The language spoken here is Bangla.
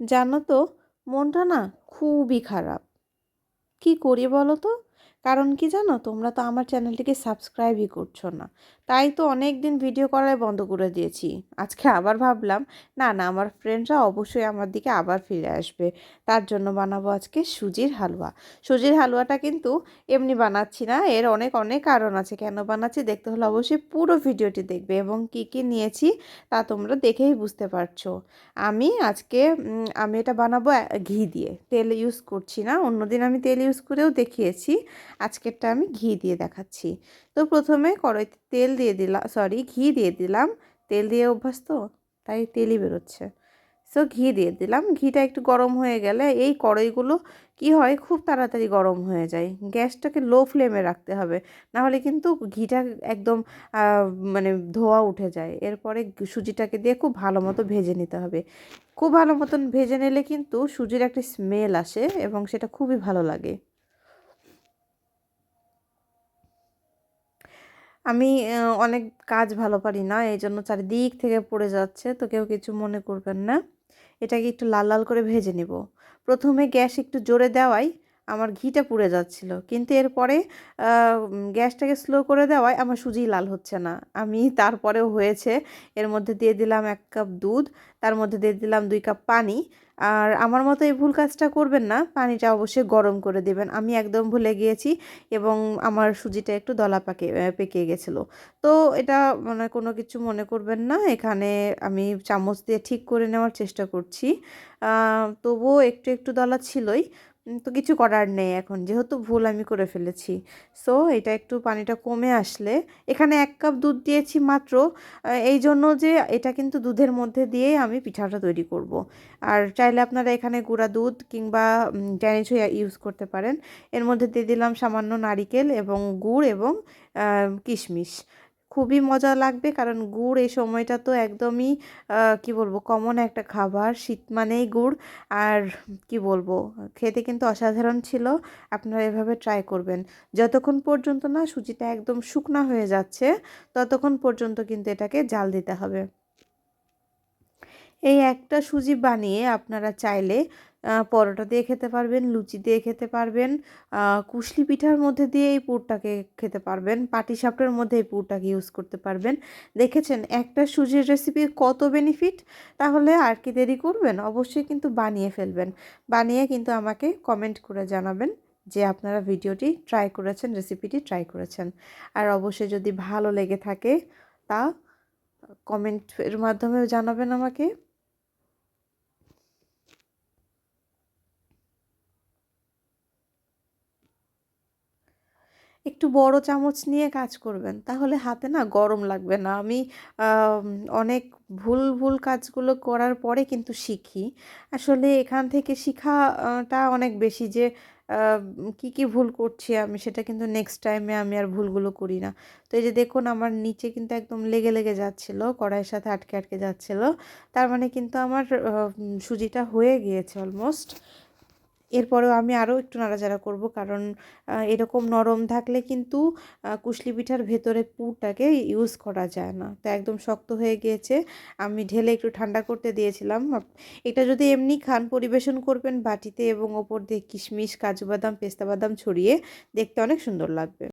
জানো তো, মনটা না খুবই খারাপ। কি করি বলো তো? কারণ কি জানো, তোমরা তো আমার চ্যানেলটিকে সাবস্ক্রাইবই করছো না। তাই তো অনেক দিন ভিডিও করাই বন্ধ করে দিয়েছি। আজকে আবার ভাবলাম, না না, আমার ফ্রেন্ডরা অবশ্যই আমার দিকে আবার ফিরে আসবে। তার জন্য বানাবো আজকে সুজির হালুয়া। সুজির হালুয়াটা কিন্তু এমনি বানাচ্ছি না, এর অনেক অনেক কারণ আছে কেন বানাচ্ছি। দেখতে হলে অবশ্যই পুরো ভিডিওটি দেখবে, এবং কি কি নিয়েছি তা তোমরা দেখেই বুঝতে পারছো। আমি এটা বানাবো ঘি দিয়ে, তেল ইউজ করছি না। অন্যদিন আমি তেল ইউজ করেও দেখিয়েছি, আজকেরটা আমি ঘি দিয়ে দেখাচ্ছি। তো প্রথমে কড়াইতে তেল দিয়ে দিলাম, সরি, ঘি দিয়ে দিলাম। তেল দিয়ে অভ্যাস তো, তাই তেলই বেরোচ্ছে। সো ঘি দিয়ে দিলাম। ঘিটা একটু গরম হয়ে গেলে এই কড়াইগুলো কি হয়, খুব তাড়াতাড়ি গরম হয়ে যায়। গ্যাসটাকে লো ফ্লেমে রাখতে হবে, না হলে কিন্তু ঘিটা একদম আহ, মানে ধোঁয়া উঠে যায়। এরপরে সুজিটাকে দিয়ে খুব ভালো মতো ভেজে নিতে হবে। খুব ভালো মতন ভেজে নিলে কিন্তু সুজির একটা স্মেল আসে এবং সেটা খুবই ভালো লাগে। আমি অনেক কাজ ভালো পারি না, এই জন্য চারিদিক থেকে পড়ে যাচ্ছে, তো কেউ কিছু মনে করবেন না। এটাকে একটু লাল লাল করে ভেজে নিব। প্রথমে গ্যাস একটু জোরে দেওয়াই আমার ঘিটা পুড়ে যাচ্ছিল, কিন্তু এরপরে গ্যাসটাকে স্লো করে দেওয়ায় আমার সুজি লাল হচ্ছে না। আমি তারপরেও হয়েছে। এর মধ্যে দিয়ে দিলাম 1 কাপ দুধ, তার মধ্যে দিয়ে দিলাম 2 কাপ পানি। আর আমার মতো এই ভুল কাজটা করবেন না, পানিটা অবশ্যই গরম করে দেবেন। আমি একদম ভুলে গিয়েছি, এবং আমার সুজিটা একটু দলা পেকে গেছিলো। তো এটা মানে কোনো কিছু মনে করবেন না, এখানে আমি চামচ দিয়ে ঠিক করে নেওয়ার চেষ্টা করছি। তবুও একটু একটু দলা ছিলই। তো কিছু করার নেই, এখন যেহেতু ভুল আমি করে ফেলেছি। সো এটা একটু পানিটা কমে আসলে, এখানে 1 কাপ দুধ দিয়েছি মাত্র, এই জন্য যে এটা কিন্তু দুধের মধ্যে দিয়েই আমি পিঠাটা তৈরি করব। আর চাইলে আপনারা এখানে গুঁড়া দুধ কিংবা ড্যানিশও ইউজ করতে পারেন। এর মধ্যে দিয়ে দিলাম সামান্য নারিকেল এবং গুড় এবং কিশমিশ। খুবই মজা লাগবে, কারণ গুড় এই সময়টা তো একদমই কি বলবো, কমন একটা খাবার। শীত মানেই গুড়। আর কি বলবো, খেতে কিন্তু অসাধারণ ছিল। আপনারা এভাবে ট্রাই করবেন। যতক্ষণ পর্যন্ত না সুজিটা একদম শুকনা হয়ে যাচ্ছে, ততক্ষণ পর্যন্ত কিন্তু এটাকে জাল দিতে হবে। এই একটা সুজি বানিয়ে আপনারা চাইলে পরোটা দিয়ে খেতে পারবেন, লুচি দিয়ে খেতে পারবেন, কুশলি পিঠার মধ্যে দিয়ে এই পুরটাকে খেতে পারবেন, পাটিসাপটার মধ্যে এই পুরটাকে ইউজ করতে পারবেন। দেখেছেন একটা সুজির রেসিপির কত বেনিফিট? তাহলে আর কি দেরি করবেন, অবশ্যই কিন্তু বানিয়ে ফেলবেন। বানিয়ে কিন্তু আমাকে কমেন্ট করে জানাবেন যে আপনারা ভিডিওটি ট্রাই করেছেন, রেসিপিটি ট্রাই করেছেন। আর অবশ্যই যদি ভালো লেগে থাকে তা কমেন্টের মাধ্যমেও জানাবেন আমাকে। একটু বড় চামচ নিয়ে কাজ করবেন, তাহলে হাতে না গরম লাগবে না। আমি আম, অনেক ভুল ভুল কাজগুলো করার পরে কিন্তু শিখি। আসলে এখান থেকে শিখাটা অনেক বেশি, যে কি কি ভুল করছি আমি, সেটা কিন্তু নেক্সট টাইমে আমি আর ভুলগুলো করি না। তো এই যে দেখুন, আমার নিচে কিন্তু একদম লেগে লেগে যাচ্ছিল, কড়াইয়ের সাথে আটকে আটকে যাচ্ছিল। তার মানে কিন্তু আমার সুজিটা হয়ে গিয়েছে অলমোস্ট। এরপরেও আমি আরও একটু নাড়াচাড়া করব, কারণ এরকম নরম থাকলে কিন্তু কুশলি পিঠার ভেতরে পুরটাকে ইউজ করা যায় না। তো একদম শক্ত হয়ে গিয়েছে। আমি ঢেলে একটু ঠান্ডা করতে দিয়েছিলাম। এটা যদি এমনি খান, পরিবেশন করবেন বাটিতে এবং ওপর দিয়ে কিশমিশ, কাজু বাদাম, পেস্তা বাদাম ছড়িয়ে, দেখতে অনেক সুন্দর লাগবে।